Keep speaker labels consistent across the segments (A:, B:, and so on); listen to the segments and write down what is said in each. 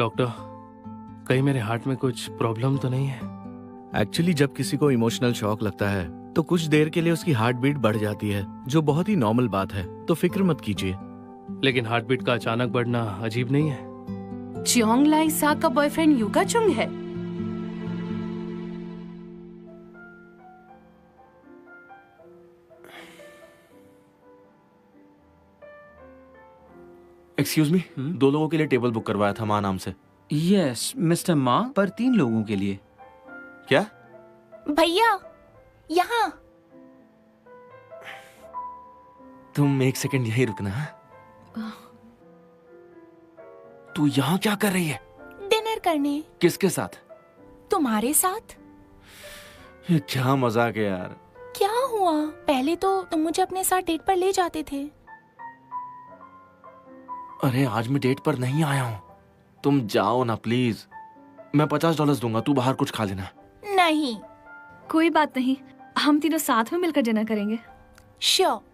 A: Doctor, कहीं मेरे heart में कुछ प्रॉब्लम तो नहीं है?
B: एक्चुअली जब किसी को इमोशनल शॉक लगता है तो कुछ देर के लिए उसकी हार्ट बीट बढ़ जाती है, जो बहुत ही नॉर्मल बात है, तो फिक्र मत कीजिए।
A: लेकिन हार्ट बीट का अचानक बढ़ना अजीब नहीं है?
C: चियोंग लाई सा का बॉयफ्रेंड यूका चुंग है।
D: एक्सक्यूज मी, 2 लोगों के लिए टेबल बुक करवाया था माँ नाम से।
E: यस मिस्टर मा, पर 3 लोगों के लिए।
D: क्या?
C: भैया यहाँ।
D: तुम 1 सेकंड यहीं रुकना। तू यहाँ क्या कर रही है?
C: डिनर करने।
D: किसके साथ?
C: तुम्हारे साथ।
D: ये क्या मजाक है यार।
C: क्या हुआ? पहले तो तुम मुझे अपने साथ डेट पर ले जाते थे।
D: अरे आज मैं डेट पर नहीं आया हूँ, तुम जाओ ना प्लीज। मैं $50 दूंगा, तू बाहर कुछ खा लेना।
C: नहीं।
F: कोई बात नहीं, हम तीनों साथ में मिलकर डिनर करेंगे।
C: Sure.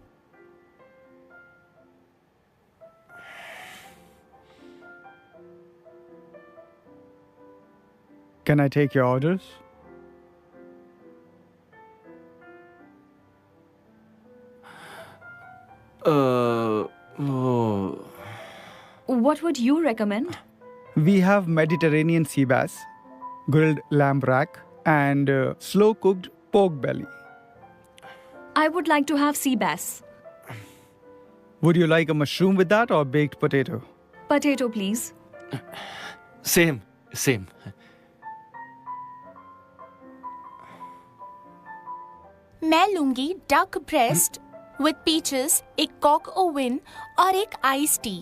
G: Can I take your orders?
F: What would you recommend?
G: We have Mediterranean sea bass, grilled lamb rack, and slow cooked pork belly.
F: I would like to have sea bass.
G: Would you like a mushroom with that or baked potato?
F: Potato, please.
D: Same same.
C: मैं लूंगी duck breast with peaches, एक Kock oven और एक ice tea.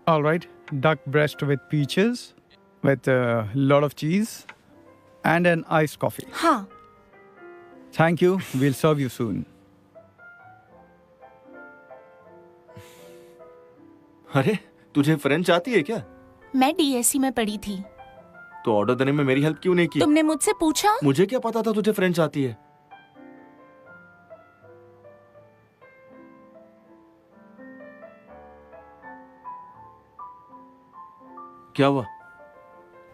G: All right, duck breast with peaches, with a lot of cheese, and an iced coffee.
C: हाँ।
G: Thank you. We'll serve you soon.
D: अरे तुझे French आती है क्या?
C: मैं डीएससी में पढ़ी थी।
D: तो ऑर्डर देने में मेरी हेल्प क्यों नहीं की?
C: तुमने मुझसे पूछा?
D: मुझे क्या पता था तुझे फ्रेंच आती है। क्या हुआ?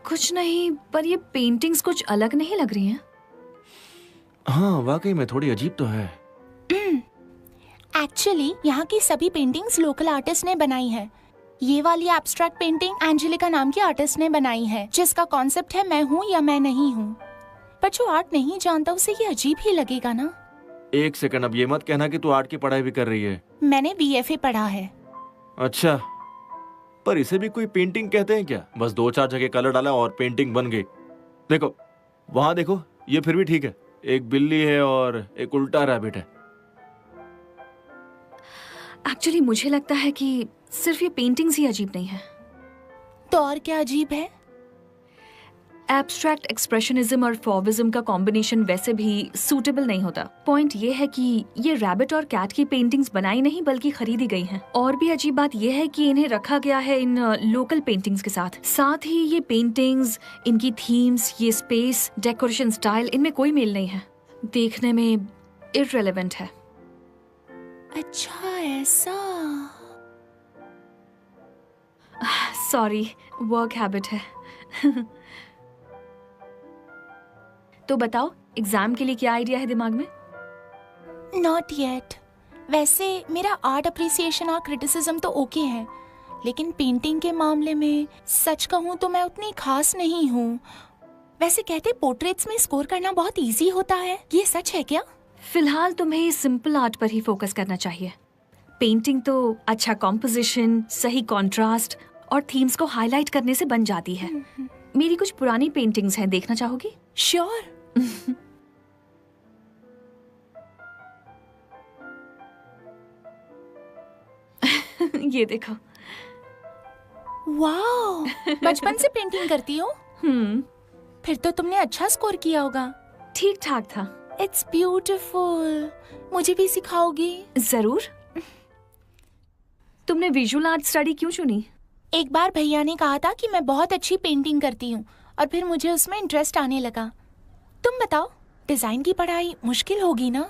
F: कुछ नहीं, पर ये पेंटिंग्स कुछ अलग नहीं लग रही हैं।
D: हाँ वाकई में थोड़ी अजीब तो है।
C: एक्चुअली यहाँ की सभी पेंटिंग्स लोकल आर्टिस्ट ने बनाई है। ये वाली एब्स्ट्रैक्ट पेंटिंग एंजेलिका नाम की आर्टिस्ट ने बनाई है, जिसका कॉन्सेप्ट है मैं हूँ या मैं नहीं हूँ। पर जो आर्ट नहीं जानता उसे ये अजीब ही लगेगा ना।
D: 1 सेकंड, अब ये मत कहना कि तू आर्ट की पढ़ाई भी कर रही है।
C: मैंने बीएफए पढ़ा है।
D: अच्छा, पर इसे भी कोई पेंटिंग कहते हैं क्या? बस 2-4 जगह कलर डाला और पेंटिंग बन गई। देखो वहां देखो, ये फिर भी ठीक है। एक बिल्ली है और एक उल्टा रैबिट है।
F: एक्चुअली मुझे लगता है कि सिर्फ ये पेंटिंग्स ही अजीब नहीं है।
C: तो और क्या अजीब है?
F: एब्स्ट्रैक्ट एक्सप्रेशनिज्म और फॉविज्म का कॉम्बिनेशन वैसे भी सूटेबल नहीं होता। पॉइंट ये है कि ये रैबिट और कैट की पेंटिंग्स बनाई नहीं बल्कि खरीदी गई हैं। और भी अजीब बात ये है कि इन्हें रखा गया है इन लोकल पेंटिंग्स के साथ। साथ ही ये पेंटिंग्स, इनकी थीम्स, ये स्पेस, डेकोरेशन स्टाइल, इनमें कोई मेल नहीं है। देखने में इररिलेवेंट है।
C: अच्छा ऐसा।
F: सॉरी, वर्क हैबिट है। तो बताओ, एग्जाम के लिए क्या आइडिया है दिमाग में?
C: Not yet. वैसे मेरा आर्ट अप्रिसिएशन और क्रिटिसिज्म तो ओके है, लेकिन पेंटिंग के मामले में सच कहूँ तो मैं उतनी खास नहीं हूँ। वैसे कहते पोर्ट्रेट्स में स्कोर करना बहुत इजी होता है, ये सच है क्या?
F: फिलहाल तुम्हें सिंपल आर्ट पर ही फोकस करना चाहिए। पेंटिंग तो अच्छा कॉम्पोजिशन, सही कॉन्ट्रास्ट और थीम्स को हाईलाइट करने से बन जाती है। मेरी कुछ पुरानी पेंटिंग्स हैं, देखना चाहोगी?
C: श्योर।
F: ये देखो।
C: वाओ, बचपन से पेंटिंग करती हो? फिर तो तुमने अच्छा स्कोर किया होगा।
F: ठीक ठाक था।
C: It's beautiful. मुझे भी सिखाओगी?
F: जरूर। तुमने विजुअल आर्ट स्टडी क्यों चुनी?
C: एक बार भैया ने कहा था कि मैं बहुत अच्छी पेंटिंग करती हूँ और फिर मुझे उसमें इंटरेस्ट आने लगा। तुम बताओ, डिजाइन की पढ़ाई मुश्किल होगी ना?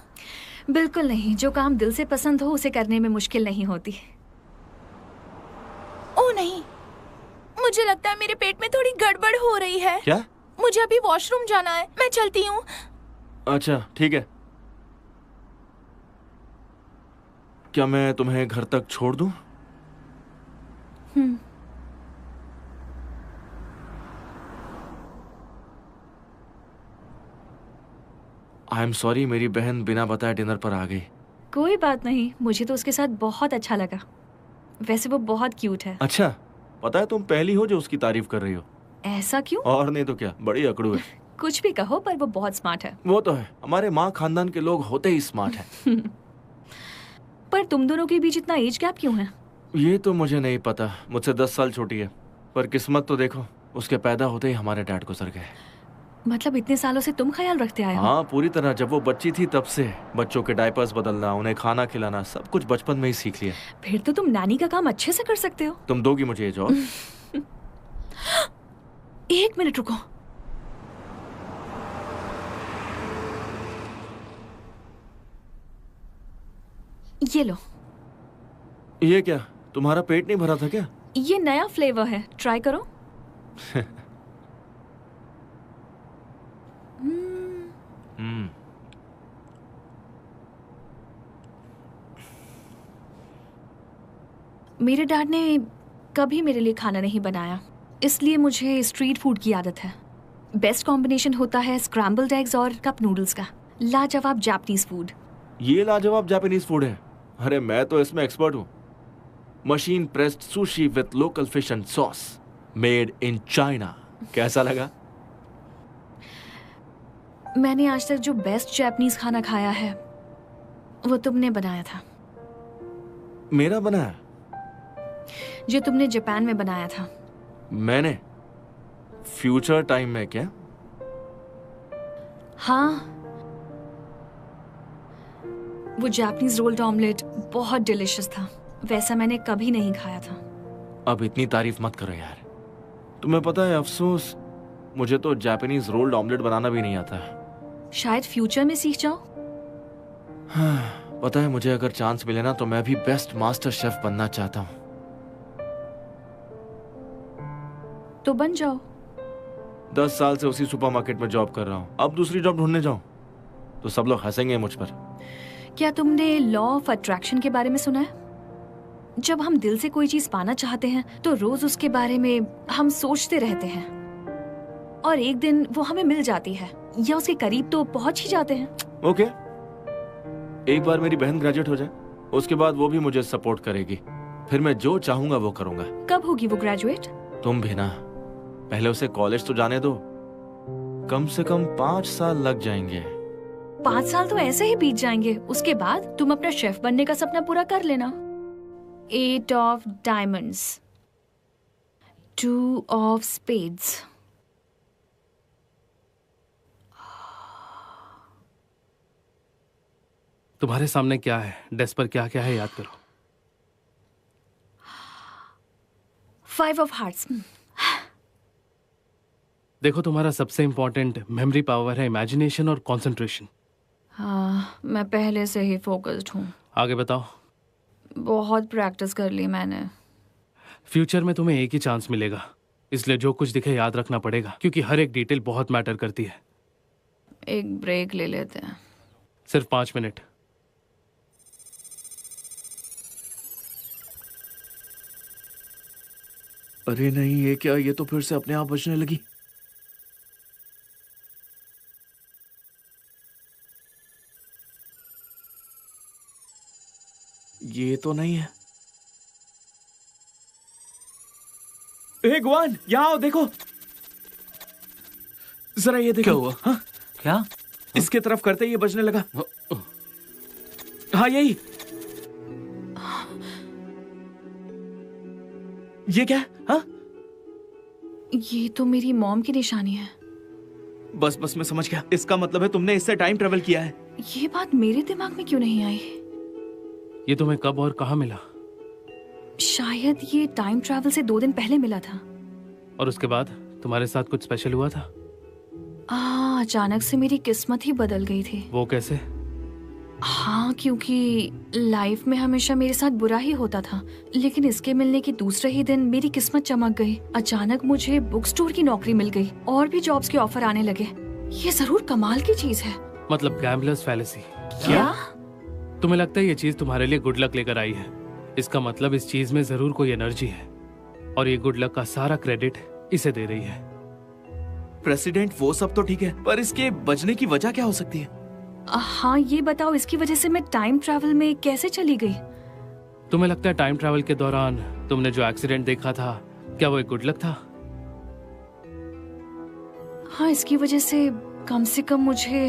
F: बिल्कुल नहीं, जो काम दिल से पसंद हो उसे करने में मुश्किल नहीं होती।
C: ओह नहीं, मुझे लगता है मेरे पेट में थोड़ी गड़बड़ हो रही है।
D: क्या?
C: मुझे अभी वॉशरूम जाना है, मैं चलती हूँ।
D: अच्छा ठीक है, क्या मैं तुम्हें घर तक छोड़ दूं? आई एम सॉरी, मेरी बहन बिना बताए डिनर पर आ गई।
F: कोई बात नहीं, मुझे तो उसके साथ बहुत अच्छा लगा। वैसे वो बहुत क्यूट है।
D: अच्छा, पता है तुम पहली हो जो उसकी तारीफ कर रही हो।
F: ऐसा क्यों?
D: और नहीं तो क्या, बड़ी अकड़ू है।
F: कुछ भी कहो, पर वो बहुत स्मार्ट है।
D: वो तो है, हमारे माँ खानदान के लोग होते ही स्मार्ट हैं।
F: पर तुम दोनों के बीच इतना एज गैप क्यों है?
D: ये तो मुझे नहीं पता, मुझसे 10 साल छोटी है। पर किस्मत तो देखो, उसके पैदा होते ही हमारे डैड गुजर गए।
F: मतलब इतने सालों से तुम ख्याल रखते आए हो?
D: हाँ पूरी तरह, जब वो बच्ची थी तब से। बच्चों के डायपर्स बदलना, उन्हें खाना खिलाना, सब कुछ बचपन में ही सीख लिया।
F: फिर तो तुम नानी का काम अच्छे से कर सकते हो।
D: तुम दोगी मुझे ये जॉब?
F: 1 मिनट रुको। ये लो।
D: ये क्या, तुम्हारा पेट नहीं भरा था क्या?
F: ये नया फ्लेवर है, ट्राई करो। मेरे डैड ने कभी मेरे लिए खाना नहीं बनाया, इसलिए मुझे स्ट्रीट फूड की आदत है। बेस्ट कॉम्बिनेशन होता है स्क्रैम्बल्ड एग्स और कप नूडल्स का। लाजवाब जापानीज फूड।
D: ये लाजवाब जापानीज फूड है? अरे मैं तो इसमें एक्सपर्ट हूँ। Machine pressed sushi with local fish and sauce, made in China. कैसा लगा?
F: मैंने आज तक जो बेस्ट जापानीज खाना खाया है वो तुमने बनाया था।
D: मेरा बनाया?
F: जो तुमने जापान में बनाया था।
D: मैंने? फ्यूचर टाइम में क्या?
F: हाँ, वो जापानीज रोल्ड ऑमलेट बहुत डिलिशियस था। वैसा मैंने कभी नहीं खाया था।
D: अब इतनी तारीफ मत करो यार। तुम्हें पता है, अफसोस मुझे तो जापानीज रोल्ड ऑमलेट बनाना भी नहीं आता।
F: शायद फ्यूचर में सीख जाओ।
D: हाँ, पता है मुझे अगर चांस मिले ना तो मैं भी बेस्ट मास्टर शेफ बनना चाहता हूँ।
F: तो बन जाओ।
D: 10 साल से उसी सुपरमार्केट में जॉब कर रहा हूँ, अब दूसरी जॉब ढूंढने जाऊँ तो सब लोग हंसेंगे मुझ पर।
F: क्या तुमने लॉ ऑफ अट्रैक्शन के बारे में सुना है? जब हम दिल से कोई चीज पाना चाहते हैं तो रोज उसके बारे में हम सोचते रहते हैं और एक दिन वो हमें मिल जाती है या उसके करीब तो पहुंच ही जाते हैं।
D: ओके, एक बार मेरी बहन ग्रेजुएट हो जाए, उसके बाद वो भी मुझे सपोर्ट करेगी, फिर मैं जो चाहूंगा वो करूंगा।
F: कब होगी वो ग्रेजुएट?
D: तुम भी ना, पहले उसे कॉलेज तो जाने दो। कम से कम 5 साल लग जाएंगे।
F: 5 साल तो ऐसे ही बीत जाएंगे, उसके बाद तुम अपना शेफ बनने का सपना पूरा कर लेना। 8 ऑफ डायमंड्स, 2 ऑफ स्पेड्स।
A: तुम्हारे सामने क्या है, डेस्क पर क्या क्या है, याद करो।
F: 5 ऑफ हार्ट्स।
A: देखो, तुम्हारा सबसे इंपॉर्टेंट मेमोरी पावर है, इमेजिनेशन और कंसंट्रेशन।
F: हाँ, मैं पहले से ही फोकस्ड हूँ।
A: आगे बताओ।
F: बहुत प्रैक्टिस कर ली मैंने।
A: फ्यूचर में तुम्हें एक ही चांस मिलेगा, इसलिए जो कुछ दिखे याद रखना पड़ेगा, क्योंकि हर एक डिटेल बहुत मैटर करती है।
F: एक ब्रेक ले लेते हैं।
A: सिर्फ 5 मिनट।
B: अरे नहीं, ये क्या, ये तो फिर से अपने आप बजने लगी। ये तो नहीं है। ए गुआन, यहाँ आओ, देखो जरा, ये देखो।
E: क्या हुआ?
B: हाँ?
E: क्या?
B: इसके तरफ करते ही ये बजने लगा। हाँ यही। ये क्या? हाँ?
F: ये तो मेरी मॉम की निशानी है।
B: बस बस, मैं समझ गया। इसका मतलब है तुमने इससे टाइम ट्रेवल किया है।
F: ये बात मेरे दिमाग में क्यों नहीं आई?
A: ये तुम्हें कब और कहाँ मिला?
F: शायद ये टाइम ट्रैवल से 2 दिन पहले मिला था।
A: और उसके बाद तुम्हारे साथ कुछ स्पेशल हुआ था?
F: अचानक से मेरी किस्मत ही बदल गई थी।
A: वो कैसे?
F: हाँ, क्योंकि लाइफ में हमेशा मेरे साथ बुरा ही होता था, लेकिन इसके मिलने के दूसरे ही दिन मेरी किस्मत चमक गई। अचानक मुझे बुक स्टोर की नौकरी मिल गई और भी जॉब्स के ऑफर आने लगे। ये जरूर कमाल की चीज है।
A: मतलब गैम्बलर्स फैलेसी।
F: क्या?
A: तुम्हें लगता है ये चीज तुम्हारे लिए गुड लक लेकर आई है? इसका मतलब इस चीज में जरूर कोई एनर्जी है और ये गुड लक का सारा क्रेडिट इसे दे रही है।
B: प्रेसिडेंट वो सब तो ठीक है, पर इसके बजने की वजह क्या हो सकती है?
F: हाँ, ये बताओ, इसकी वजह से मैं टाइम ट्रैवल में कैसे चली गई?
A: तुम्हें लगता है टाइम ट्रैवल के दौरान तुमने जो एक्सीडेंट देखा था, क्या वो एक गुड लक था?
F: हाँ, इसकी वजह से कम मुझे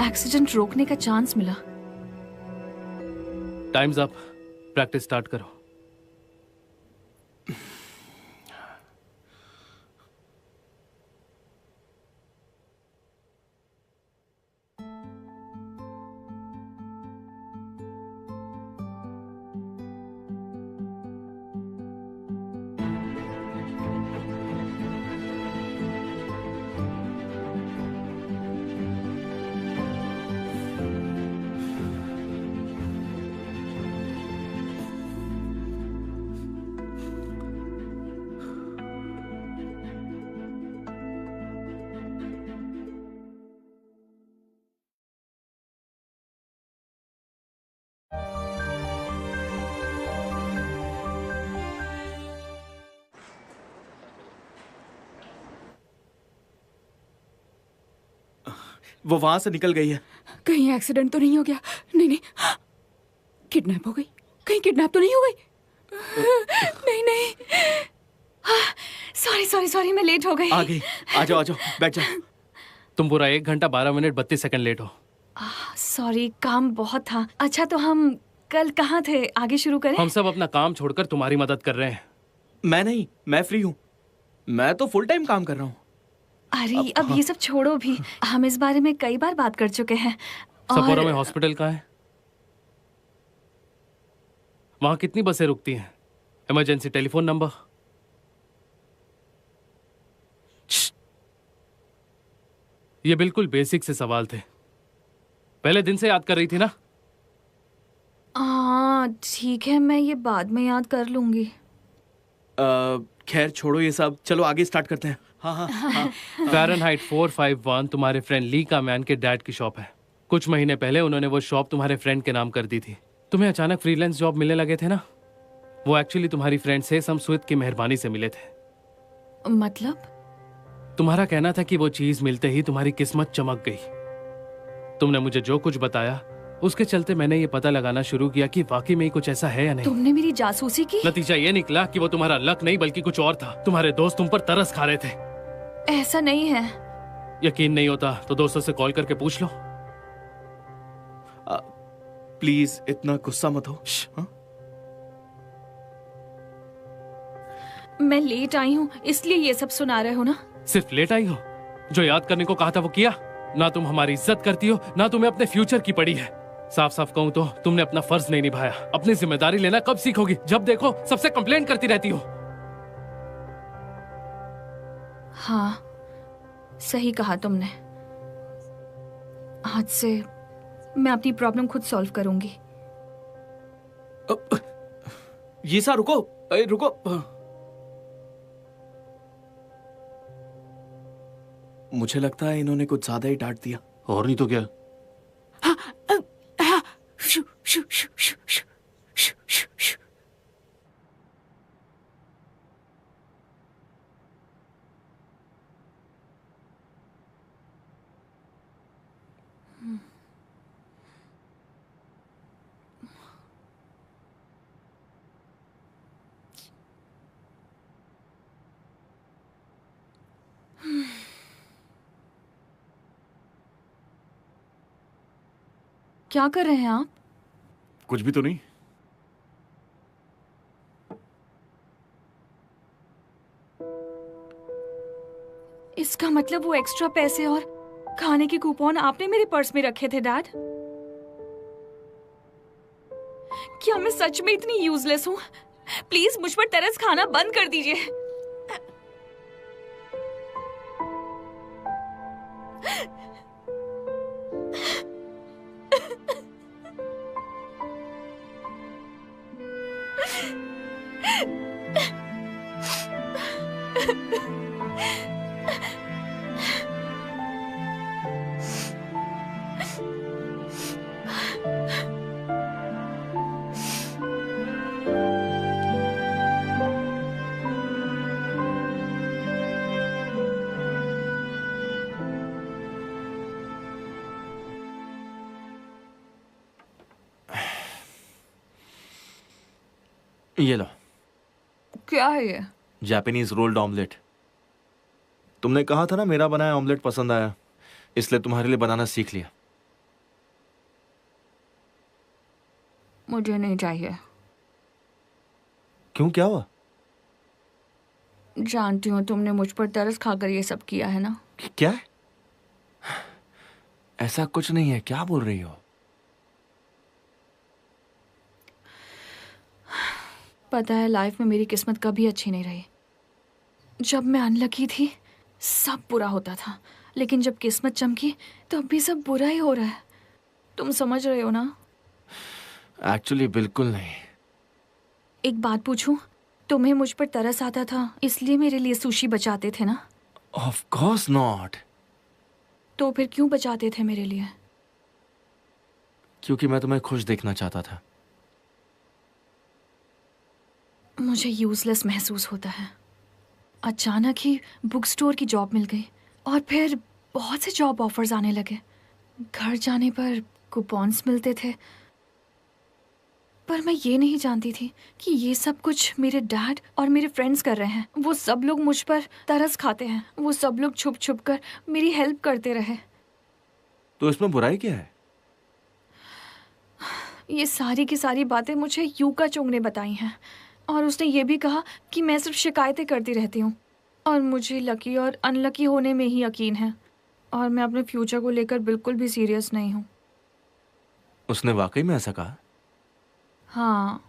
F: एक्सीडेंट रोकने का चांस मिला।
A: टाइम्स अप, प्रैक्टिस स्टार्ट करो।
B: वो वहां से निकल गई है।
H: कहीं एक्सीडेंट तो नहीं हो गया? नहीं नहीं, किडनैप हो गई? कहीं किडनैप तो नहीं हो गई? नहीं नहीं, सॉरी सॉरी सॉरी, मैं लेट हो गई।
B: आ गई, आ जाओ बैठ जाओ।
A: तुम पूरा 1 घंटा 12 मिनट 32 सेकंड लेट हो।
F: सॉरी, काम बहुत था। अच्छा, तो हम कल कहाँ थे? आगे शुरू करें?
A: हम सब अपना काम छोड़कर तुम्हारी मदद कर रहे हैं।
B: मैं नहीं, मैं फ्री हूँ। मैं तो फुल टाइम काम कर रहा हूँ।
F: अरे अब ये सब छोड़ो भी, हम इस बारे में कई बार बात कर चुके हैं।
A: सपोरा में हॉस्पिटल कहाँ है? वहां कितनी बसें रुकती हैं? Emergency telephone number? ये बिल्कुल बेसिक से सवाल थे। पहले दिन से याद कर रही थी ना?
F: ठीक है, मैं ये बाद में याद कर लूंगी।
B: खैर छोड़ो ये सब, चलो आगे स्टार्ट करते हैं। हाँ।
A: फ़ारेनहाइट 451 तुम्हारे फ्रेंड ली का मैन के डैड की शॉप है। कुछ महीने पहले उन्होंने वो शॉप तुम्हारे फ्रेंड के नाम कर दी थी। तुम्हें अचानक फ्रीलांस जॉब मिलने लगे थे ना, वो एक्चुअली तुम्हारी फ्रेंड सेसम स्विथ की मेहरबानी से मिले थे।
F: मतलब?
A: तुम्हारा कहना था कि वो चीज मिलते ही तुम्हारी किस्मत चमक गई। तुमने मुझे जो कुछ बताया उसके चलते मैंने ये पता लगाना शुरू किया कि वाकई में ही कुछ ऐसा है या नहीं।
F: तुमने मेरी जासूसी की?
A: नतीजा ये निकला कि वो तुम्हारा लक नहीं बल्कि कुछ और था। तुम्हारे दोस्त तुम पर तरस खा रहे थे।
F: ऐसा नहीं है।
A: यकीन नहीं होता तो दोस्तों से कॉल करके पूछ लो।
B: प्लीज इतना गुस्सा मत हो।
F: मैं लेट आई हूँ इसलिए ये सब सुना रहे हो ना?
A: सिर्फ लेट आई हो? जो याद करने को कहा था वो किया? ना तुम हमारी इज्जत करती हो, ना तुम्हें अपने फ्यूचर की पड़ी है। साफ साफ कहूं तो तुमने अपना फर्ज नहीं निभाया। अपनी जिम्मेदारी लेना कब सीखोगी? जब देखो सबसे कंप्लेंट करती रहती हो।
F: हाँ, सही कहा तुमने। आज से मैं अपनी प्रॉब्लम खुद सॉल्व करूंगी।
B: ये सा रुको, रुको। मुझे लगता है इन्होंने कुछ ज्यादा ही डांट दिया।
D: और नहीं तो क्या।
H: शू शू शू शू शू शू शू शू।
F: क्या कर रहे हैं आप?
D: कुछ भी तो नहीं।
F: इसका मतलब वो एक्स्ट्रा पैसे और खाने के कूपन आपने मेरे पर्स में रखे थे डैड? क्या मैं सच में इतनी यूजलेस हूँ? प्लीज मुझ पर तरस खाना बंद कर दीजिए।
D: ये लो,
F: क्या है ये?
D: Japanese rolled omelette. तुमने कहा था ना मेरा बनाया ऑमलेट पसंद आया, इसलिए तुम्हारे लिए बनाना सीख लिया।
F: मुझे नहीं चाहिए।
D: क्यों, क्या हुआ?
F: जानती हूँ तुमने मुझ पर तरस खाकर ये सब किया है ना।
D: क्या? ऐसा कुछ नहीं है, क्या बोल रही हो?
F: पता है लाइफ में मेरी किस्मत कभी अच्छी नहीं रही। जब मैं अनलकी थी सब बुरा होता था, लेकिन जब किस्मत चमकी तो अब भी सब बुरा ही हो रहा है। तुम समझ रहे हो ना?
D: एक्चुअली बिल्कुल नहीं।
F: एक बात पूछूं, तुम्हें मुझ पर तरस आता था इसलिए मेरे लिए सुशी बचाते थे ना?
D: Of course not.
F: तो फिर क्यों बचाते थे मेरे लिए?
D: क्योंकि मैं तुम्हें खुश देखना चाहता था।
F: मुझे यूजलेस महसूस होता है। अचानक ही बुक स्टोर की जॉब मिल गई और फिर बहुत से जॉब ऑफर्स आने लगे। घर जाने पर कूपन्स मिलते थे, पर मैं ये नहीं जानती थी कि ये सब कुछ मेरे डैड और मेरे फ्रेंड्स कर रहे हैं। वो सब लोग मुझ पर तरस खाते हैं। वो सब लोग छुप छुप कर मेरी हेल्प करते रहे।
D: तो इसमें बुराई क्या है?
F: ये सारी की सारी बातें मुझे यूका चोंग ने बताई हैं, और उसने ये भी कहा कि मैं सिर्फ शिकायतें करती रहती हूँ और मुझे लकी और अनलकी होने में ही यकीन है, और मैं अपने फ्यूचर को लेकर बिल्कुल भी सीरियस नहीं हूँ।
D: उसने वाकई में ऐसा कहा?
F: हाँ,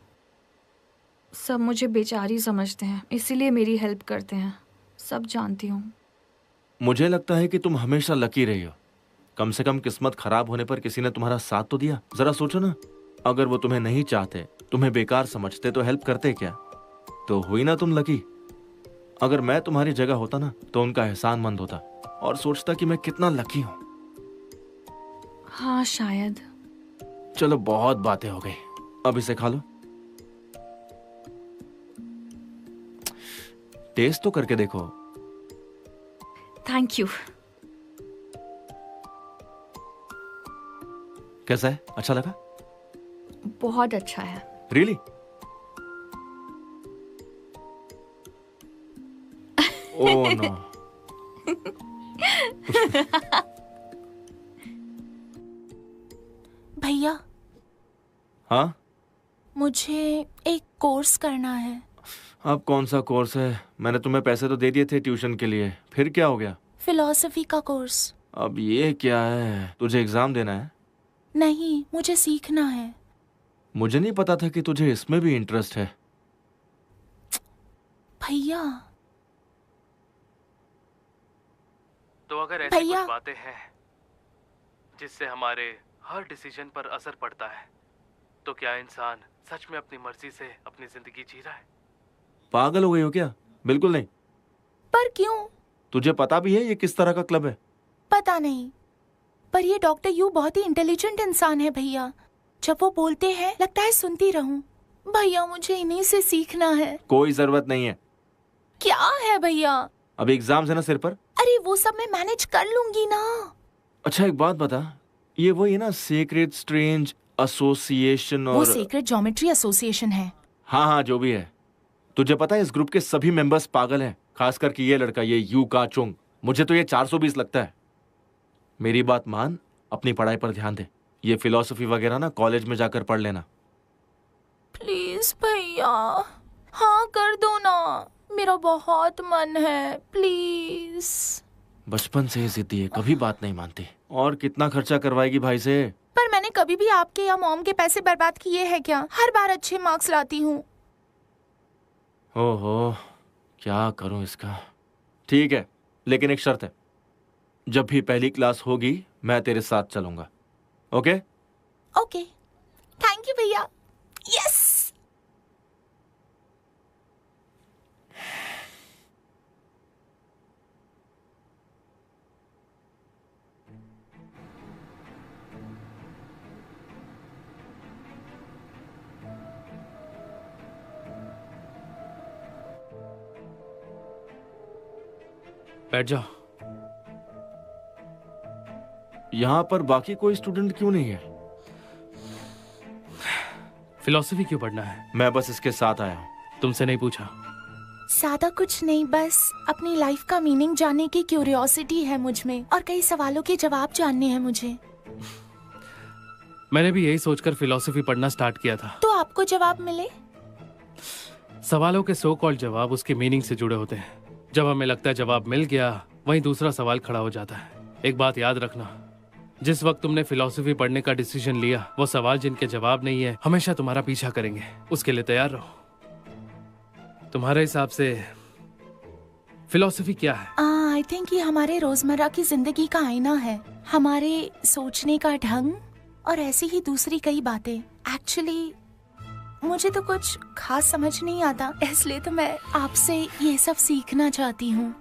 F: सब मुझे बेचारी समझते हैं, इसीलिए मेरी हेल्प करते हैं। सब जानती हूँ।
D: मुझे लगता है कि तुम हमेशा लकी रही हो। कम से कम किस्मत खराब होने पर किसी ने तुम्हारा साथ तो दिया। जरा सोचो ना, अगर वो तुम्हें नहीं चाहते, तुम्हें बेकार समझते, तो हेल्प करते क्या? तो हुई ना तुम लकी। अगर मैं तुम्हारी जगह होता ना तो उनका एहसानमंद होता और सोचता कि मैं कितना लकी हूं।
F: हाँ शायद।
D: चलो बहुत बातें हो गई, अब इसे खा लो। टेस्ट तो करके देखो।
F: Thank you.
D: कैसा है, अच्छा लगा?
F: बहुत अच्छा है।
D: रियली? Oh no.
C: भैया,
D: हाँ?
C: मुझे एक कोर्स करना है।
D: अब कौन सा कोर्स है? मैंने तुम्हें पैसे तो दे दिए थे ट्यूशन के लिए, फिर क्या हो गया?
C: फिलॉसफी का कोर्स।
D: अब ये क्या है? तुझे एग्जाम देना है?
C: नहीं, मुझे सीखना है।
D: मुझे नहीं पता था कि तुझे इसमें भी इंटरेस्ट है।
C: भैया।
A: तो अगर ऐसी
C: भैया।
A: कुछ बातें हैं जिससे हमारे हर डिसीजन पर असर पड़ता है, तो क्या इंसान सच में अपनी मर्जी से अपनी जिंदगी जी रहा है?
D: पागल हो गई हो क्या? बिल्कुल नहीं।
C: पर क्यों?
D: तुझे पता भी है ये किस तरह का क्लब है?
C: पता नहीं, पर ये डॉक्टर यू बहुत ही इंटेलिजेंट इंसान है भैया। जब वो बोलते हैं लगता है सुनती रहूं। भैया, मुझे इन्हीं से सीखना है।
D: कोई जरूरत नहीं है।
C: क्या है भैया?
D: अभी एग्जाम्स है ना सिर पर।
C: अरे वो सब मैं मैनेज कर लूंगी ना।
D: अच्छा एक बात बता, ये वही है ना सेक्रेड स्ट्रेंज एसोसिएशन?
C: वो
D: और
C: सीक्रेट ज्योमेट्री एसोसिएशन है।
D: हाँ हाँ जो भी है। तुझे पता है इस ग्रुप के सभी मेंबर्स पागल हैं, खासकर कि ये लड़का, ये यू का चुंग। मुझे तो ये 420 लगता है। मेरी बात मान, अपनी पढ़ाई पर ध्यान दे। ये फिलॉसफी वगैरह ना कॉलेज में जाकर पढ़ लेना।
C: प्लीज भैया, हाँ कर दो ना, मेरा बहुत मन है, प्लीज।
D: बचपन से ही जिद्दी है, कभी बात नहीं मानती। और कितना खर्चा करवाएगी भाई से?
C: पर मैंने कभी भी आपके या मॉम के पैसे बर्बाद किए हैं क्या? हर बार अच्छे मार्क्स लाती हूँ।
D: ओहो, क्या करूं इसका। ठीक है, लेकिन एक शर्त है, जब भी पहली क्लास होगी मैं तेरे साथ चलूंगा। ओके?
C: ओके, थैंक यू भैया। यस।
A: बैठ जाओ।
D: यहाँ पर बाकी कोई स्टूडेंट क्यों नहीं है?
A: फिलॉसफी क्यों पढ़ना है?
D: मैं बस इसके साथ आया हूँ।
A: तुमसे नहीं पूछा।
C: ज्यादा कुछ नहीं, बस अपनी लाइफ का मीनिंग जानने की क्यूरियोसिटी है मुझ में और कई सवालों के जवाब जानने हैं मुझे।
A: मैंने भी यही सोचकर फिलॉसफी पढ़ना स्टार्ट किया था।
C: तो आपको जवाब मिले?
A: सवालों के सो कॉल्ड जवाब उसके मीनिंग से जुड़े होते हैं। जब हमें लगता है जवाब मिल गया, वहीं दूसरा सवाल खड़ा हो जाता है। एक बात याद रखना, जिस वक्त तुमने फिलॉसफी पढ़ने का डिसीजन लिया, वो सवाल जिनके जवाब नहीं है हमेशा तुम्हारा पीछा करेंगे। उसके लिए तैयार रहो। तुम्हारे हिसाब से फिलॉसफी क्या है?
C: आई थिंक ये हमारे रोजमर्रा की जिंदगी का आईना है, हमारे सोचने का ढंग और ऐसी ही दूसरी कई बातें। एक्चुअली मुझे तो कुछ खास समझ नहीं आता, इसलिए तो मैं आपसे ये सब सीखना चाहती हूँ।